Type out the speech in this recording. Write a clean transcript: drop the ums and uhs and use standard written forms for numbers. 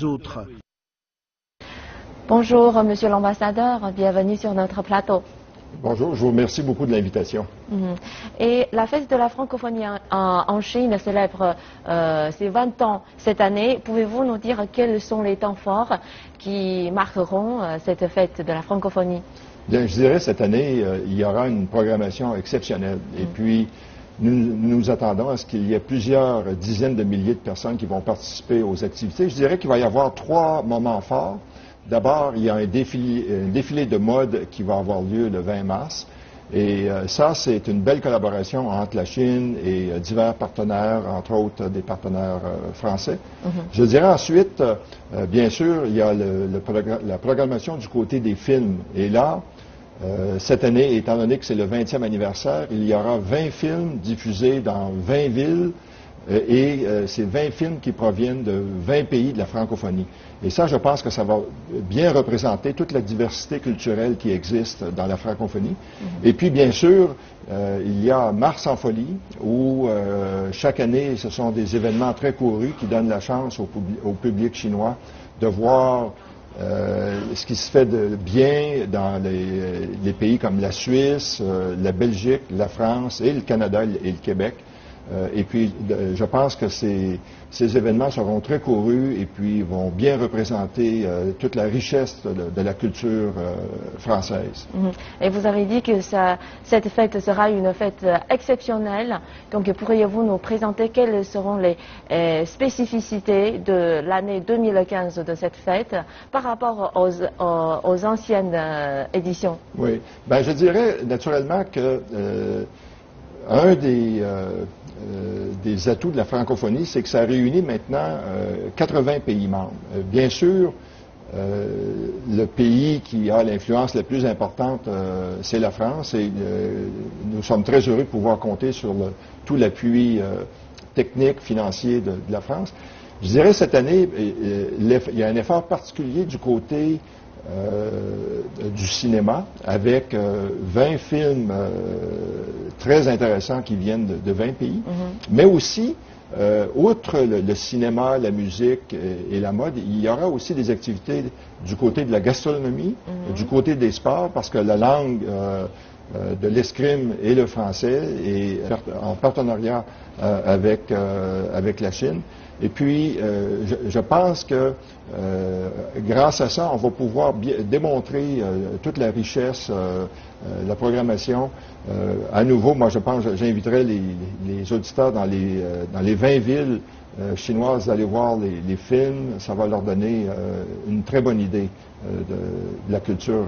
autres. Bonjour, Monsieur l'ambassadeur, bienvenue sur notre plateau. Bonjour, je vous remercie beaucoup de l'invitation. Et la fête de la francophonie en Chine célèbre ses 20 ans cette année. Pouvez-vous nous dire quels sont les temps forts qui marqueront cette fête de la francophonie? Bien, je dirais cette année, il y aura une programmation exceptionnelle. Et puis, nous nous attendons à ce qu'il y ait plusieurs dizaines de milliers de personnes qui vont participer aux activités. Je dirais qu'il va y avoir 3 moments forts. D'abord, il y a un défilé de mode qui va avoir lieu le 20 mars. Et ça, c'est une belle collaboration entre la Chine et divers partenaires, entre autres des partenaires français. Je dirais ensuite, bien sûr, il y a la programmation du côté des films. Et là, cette année, étant donné que c'est le 20e anniversaire, il y aura 20 films diffusés dans 20 villes. Et c'est 20 films qui proviennent de 20 pays de la francophonie. Et ça, je pense que ça va bien représenter toute la diversité culturelle qui existe dans la francophonie. Et puis, bien sûr, il y a Mars en folie, où chaque année, ce sont des événements très courus qui donnent la chance au public chinois de voir ce qui se fait de bien dans les pays comme la Suisse, la Belgique, la France et le Canada et le Québec. Et puis, je pense que ces événements seront très courus et puis vont bien représenter toute la richesse de la culture française. Et vous avez dit que cette fête sera une fête exceptionnelle. Donc, pourriez-vous nous présenter quelles seront les spécificités de l'année 2015 de cette fête par rapport aux anciennes éditions? Oui. Ben, je dirais naturellement que un des atouts de la francophonie, c'est que ça réunit maintenant 80 pays membres. Bien sûr, le pays qui a l'influence la plus importante, c'est la France, et nous sommes très heureux de pouvoir compter sur tout l'appui technique, financier de la France. Je dirais cette année, il y a un effort particulier du côté du cinéma, avec 20 films très intéressants qui viennent de 20 pays, mais aussi, outre le cinéma, la musique et la mode, il y aura aussi des activités du côté de la gastronomie, du côté des sports, parce que la langue de l'escrime et le français est en partenariat avec la Chine. Et puis, je pense que grâce à ça, on va pouvoir démontrer toute la richesse, la programmation. À nouveau, moi, je pense, j'inviterai les auditeurs dans les 20 villes chinoises d'aller voir les films. Ça va leur donner une très bonne idée de la culture.